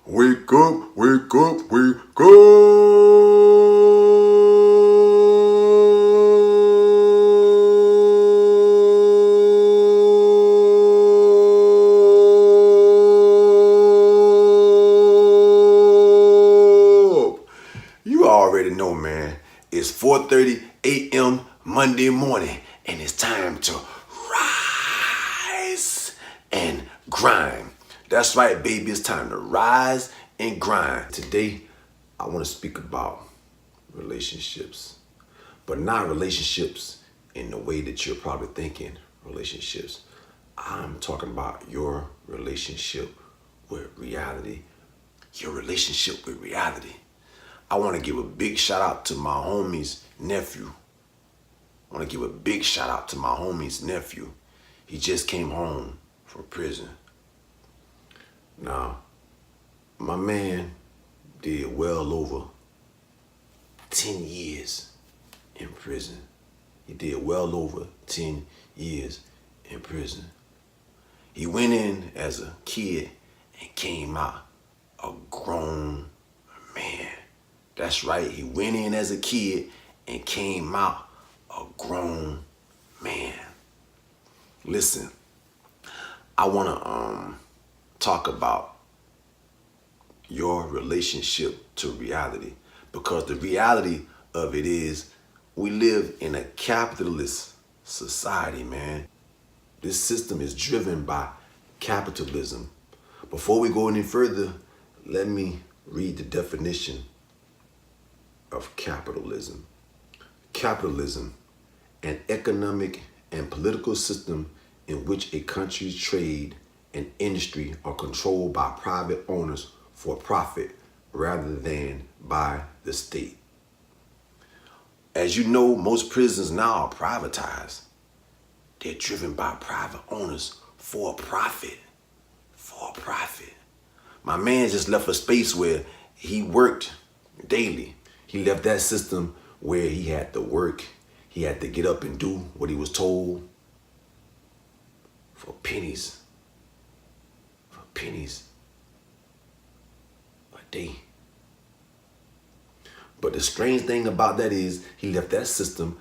Wake up, wake up, wake up. You already know, man. It's 4:30 a.m. Monday morning, and it's time to rise and grind. That's right, baby. It's time to rise and grind. Today, I want to speak about relationships, but not relationships in the way that you're probably thinking relationships. I'm talking about your relationship with reality. Your relationship with reality. I want to give a big shout out to my homie's nephew. I want to give a big shout out to my homie's nephew. He just came home from prison. Now, my man did well over 10 years in prison. He did well over 10 years in prison. He went in as a kid and came out a grown man. That's right, he went in as a kid and came out a grown man. Listen, I want to talk about your relationship to reality, because the reality of it is we live in a capitalist society, man. This system is driven by capitalism. Before we go any further, let me read the definition of capitalism. Capitalism, an economic and political system in which a country's trade and industry are controlled by private owners for profit rather than by the state. As you know, most prisons now are privatized. They're driven by private owners for a profit. For a profit. My man just left a space where he worked daily. He left that system where he had to work. He had to get up and do what he was told for pennies. For pennies a day. But the strange thing about that is he left that system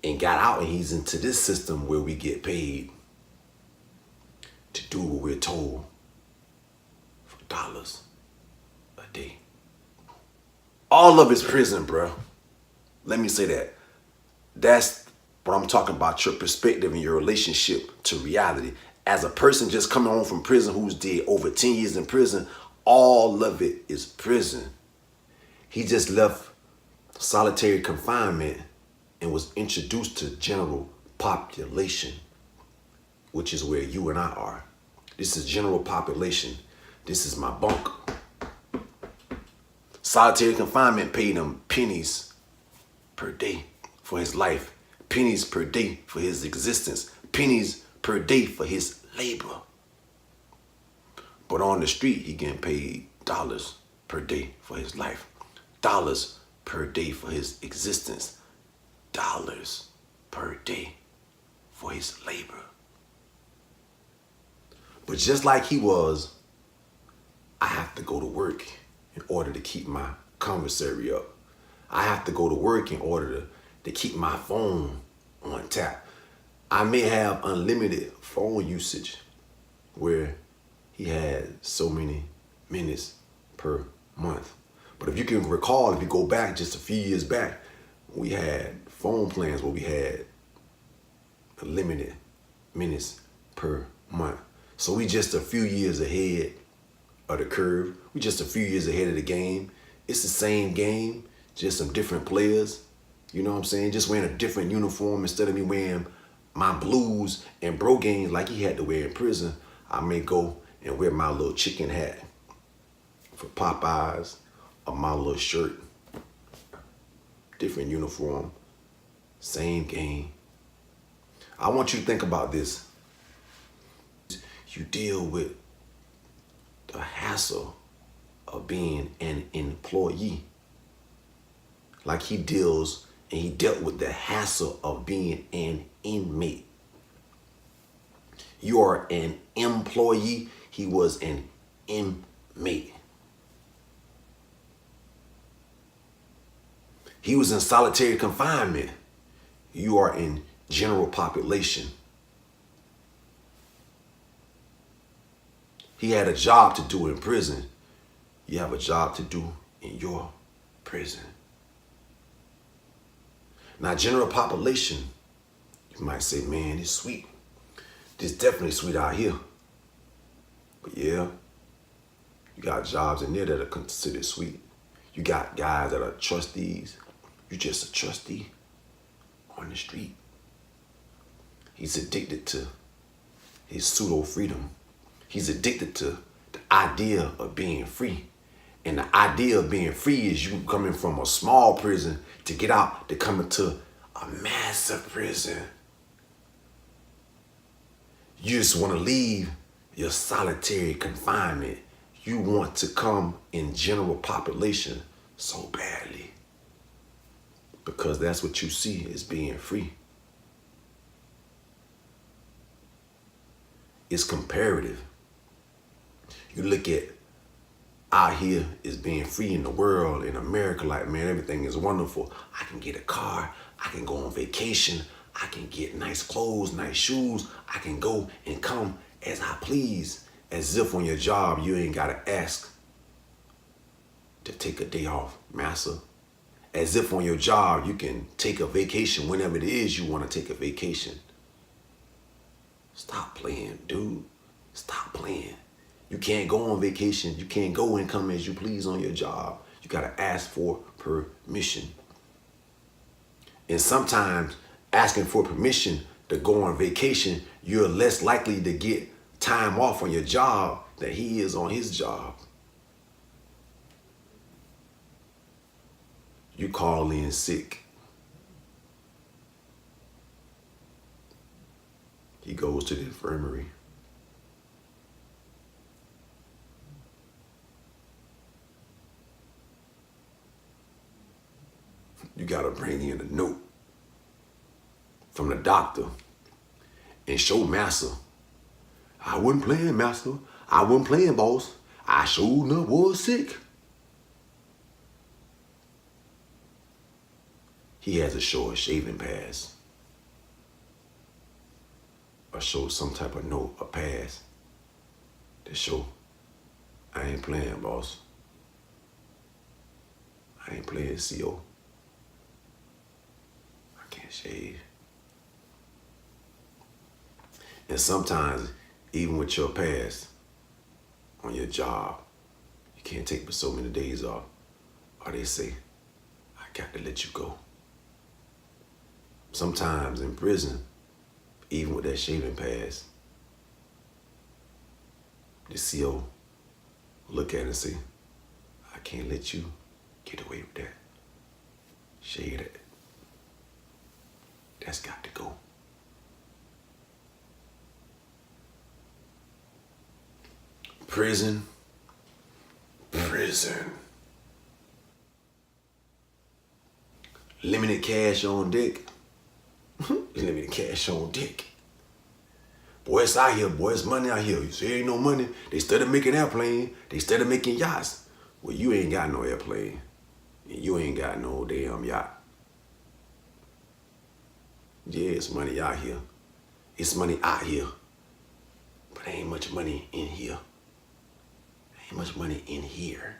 and got out, and he's into this system where we get paid to do what we're told for dollars a day. All of it's prison, bro. Let me say that. That's what I'm talking about, your perspective and your relationship to reality. As a person just coming home from prison who's did over 10 years in prison, all of it is prison. He just left solitary confinement and was introduced to general population, which is where you and I are. This is general population. This is my bunk. Solitary confinement paid him pennies per day for his life, pennies per day for his existence, pennies per day for his labor. But on the street, he getting paid dollars per day for his life, dollars per day for his existence, dollars per day for his labor. But just like he was, I have to go to work in order to keep my commissary up. I have to go to work in order to keep my phone on tap. I may have unlimited phone usage where he had so many minutes per month. But if you can recall, if you go back just a few years back, we had phone plans where we had limited minutes per month. So we just a few years ahead of the curve. We just a few years ahead of the game. It's the same game, just some different players. You know what I'm saying? Just wearing a different uniform. Instead of me wearing my blues and bro games like he had to wear in prison, I may go and wear my little chicken hat for Popeyes, or my little shirt. Different uniform, same game. I want you to think about this. You deal with the hassle of being an employee, like he deals and he dealt with the hassle of being an inmate. You are an employee, he was an inmate. He was in solitary confinement. You are in general population. He had a job to do in prison. You have a job to do in your prison. Now, general population, you might say, man, it's sweet. It's definitely sweet out here. But yeah, you got jobs in there that are considered sweet. You got guys that are trustees. You're just a trustee on the street. He's addicted to his pseudo freedom. He's addicted to the idea of being free. And the idea of being free is you coming from a small prison to get out to come into a massive prison. You just want to leave your solitary confinement. You want to come in general population so badly because that's what you see as being free. It's comparative. You look at out here as being free in the world, in America, like, man, everything is wonderful. I can get a car. I can go on vacation. I can get nice clothes, nice shoes. I can go and come as I please. As if on your job, you ain't got to ask to take a day off, massa. As if on your job, you can take a vacation whenever it is you want to take a vacation. Stop playing, dude. Stop playing. You can't go on vacation. You can't go and come as you please on your job. You got to ask for permission. And sometimes asking for permission to go on vacation, you're less likely to get time off on your job than he is on his job. You call in sick. He goes to the infirmary. You got to bring in a note from the doctor and show master. I wasn't playing, master. I wasn't playing, boss. I sure enough was sick. He has to show a shaving pass or show some type of note, a pass to show I ain't playing, boss. I ain't playing, CO. I can't shave. And sometimes, even with your pass on your job, you can't take but so many days off. Or they say, I got to let you go. Sometimes in prison, even with that shaving pass, the CO look at it and say, I can't let you get away with that. Shave that. That's got to go. Prison. Limited cash on deck. Limited cash on deck. Boy, it's out here, boy. It's money out here. You say ain't no money. They started making airplanes. They started making yachts. Well, you ain't got no airplane. And you ain't got no damn yacht. Yeah, it's money out here. It's money out here. But there ain't much money in here. Ain't much money in here.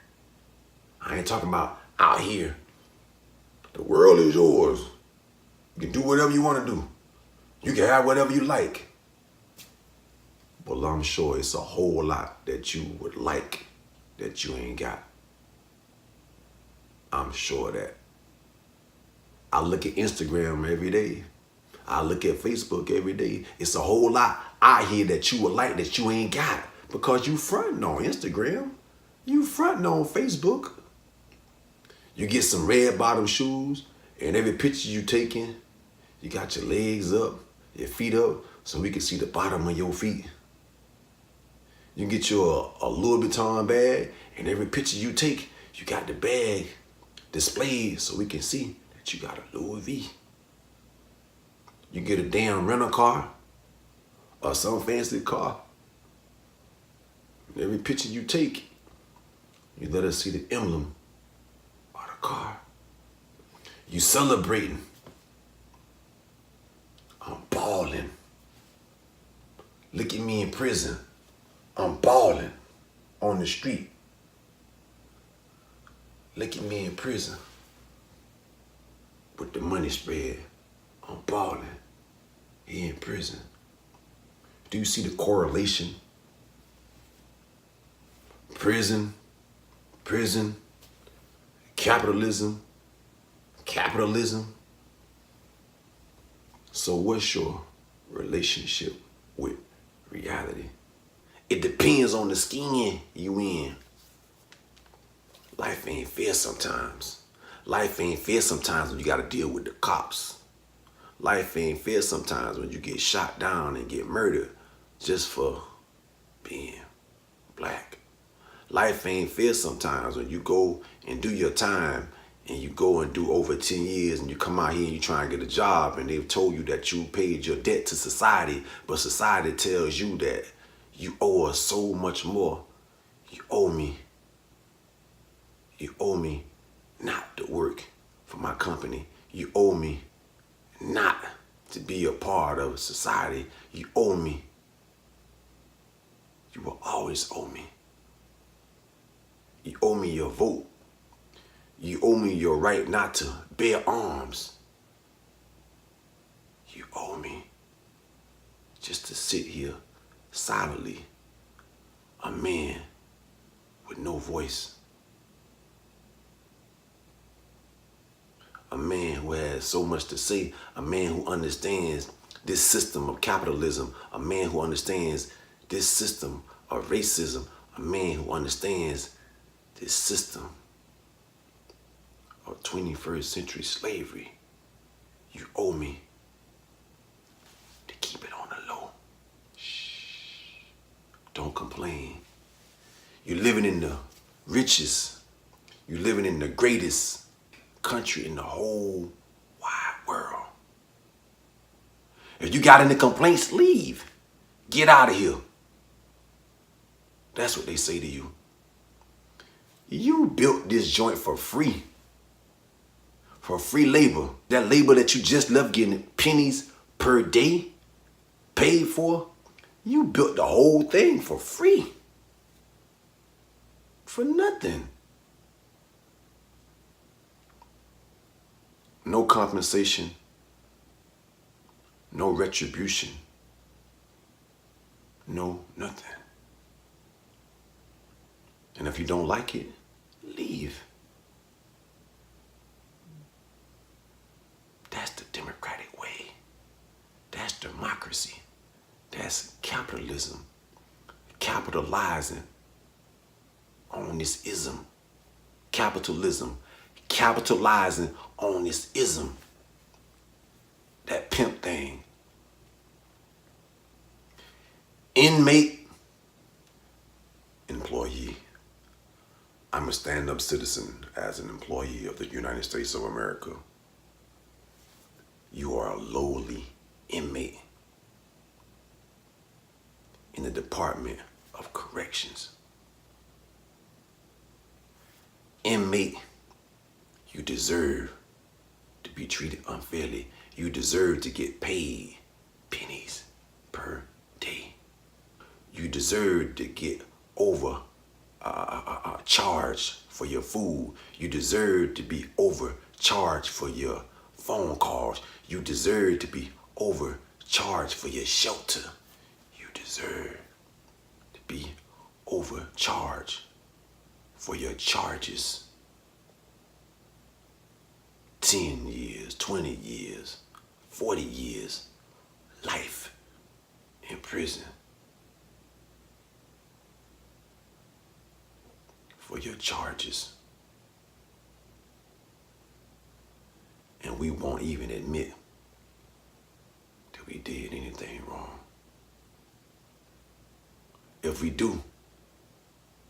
I ain't talking about out here. The world is yours. You can do whatever you want to do. You can have whatever you like. Well, I'm sure it's a whole lot that you would like that you ain't got. I'm sure of that. I look at Instagram every day. I look at Facebook every day. It's a whole lot out here that you would like that you ain't got because you fronting on Instagram. You fronting on Facebook. You get some red bottom shoes and every picture you taking, you got your legs up, your feet up, so we can see the bottom of your feet. You get you a Louis Vuitton bag and every picture you take, you got the bag displayed so we can see that you got a Louis V. You get a damn rental car or some fancy car. And every picture you take, you let us see the emblem of the car. You celebrating. I'm balling. Look at me in prison. I'm balling on the street. Look at me in prison with the money spread. I'm balling here in prison. Do you see the correlation? Prison, capitalism. So what's your relationship with reality? It depends on the skin you in. Life ain't fair sometimes. Life ain't fair sometimes when you gotta deal with the cops. Life ain't fair sometimes when you get shot down and get murdered just for being black. Life ain't fair sometimes when you go and do your time and you go and do over 10 years and you come out here and you try and get a job and they've told you that you paid your debt to society, but society tells you that you owe us so much more. You owe me not to work for my company. You owe me not to be a part of society. You owe me. You will always owe me. You owe me your vote. You owe me your right not to bear arms. You owe me just to sit here silently, a man with no voice. A man who has so much to say, a man who understands this system of capitalism, a man who understands this system of racism, a man who understands this system of 21st century slavery. You owe me to keep it on the low. Shh. Don't complain. You're living in the richest, you're living in the greatest country in the whole wide world. If you got any complaints, leave. Get out of here. That's what they say to you. You built this joint for free labor. That labor that you just left getting pennies per day paid for, you built the whole thing for free. For nothing. No compensation, no retribution, no nothing. And if you don't like it, leave. That's the democratic way. That's democracy. That's capitalism. Capitalizing on this ism. Capitalism. Capitalizing on this ism. That pimp thing. Inmate, employee. I'm a stand-up citizen as an employee of the United States of America. You are a lowly inmate in the Department of Corrections. Inmate, you deserve to be treated unfairly. You deserve to get paid pennies per day. You deserve to get charged for your food. You deserve to be overcharged for your phone calls. You deserve to be overcharged for your shelter. You deserve to be overcharged for your charges. 10 years, 20 years, 40 years, life in prison for your charges. And we won't even admit that we did anything wrong. If we do,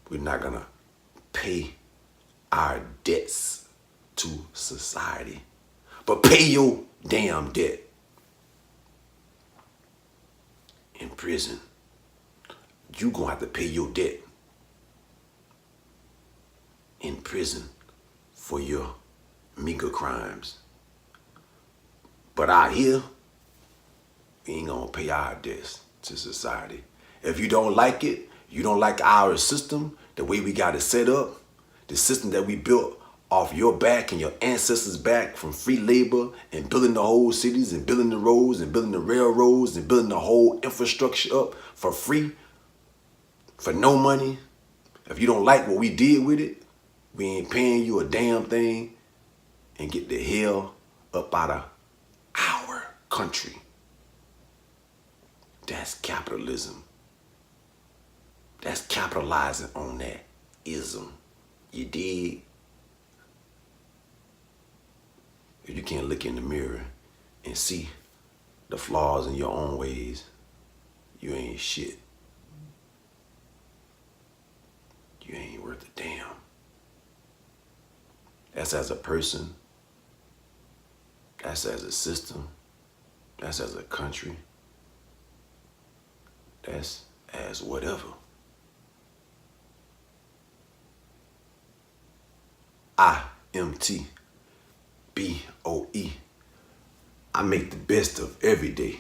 we're not gonna pay our debts to society, but pay your damn debt in prison. You gonna have to pay your debt in prison for your meager crimes. But out here, we ain't gonna pay our debts to society. If you don't like it, you don't like our system, the way we got it set up, the system that we built off your back and your ancestors' back from free labor and building the whole cities and building the roads and building the railroads and building the whole infrastructure up for free, for no money. If you don't like what we did with it, we ain't paying you a damn thing, and get the hell up out of our country. That's capitalism. That's capitalizing on that ism. You dig? If you can't look in the mirror and see the flaws in your own ways, you ain't shit. You ain't worth a damn. That's as a person. That's as a system. That's as a country. That's as whatever. IMTBOE. I make the best of every day.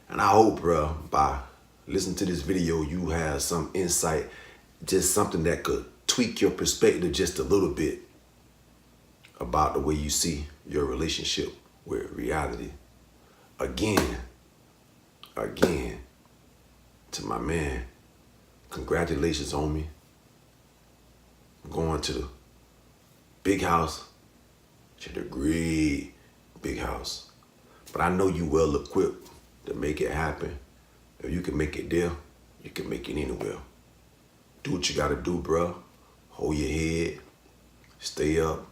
And I hope, bro, by listening to this video, you have some insight, just something that could tweak your perspective just a little bit about the way you see your relationship with reality. Again, to my man, congratulations, homie. I'm going to the big house, to the great big house. But I know you well equipped to make it happen. If you can make it there, you can make it anywhere. Do what you gotta do, bro. Hold your head, stay up,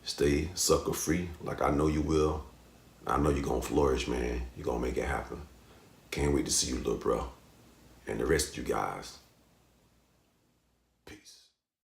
stay sucker free like I know you will. I know you're gonna flourish, man. You're gonna make it happen. Can't wait to see you, little bro. And the rest of you guys. Peace.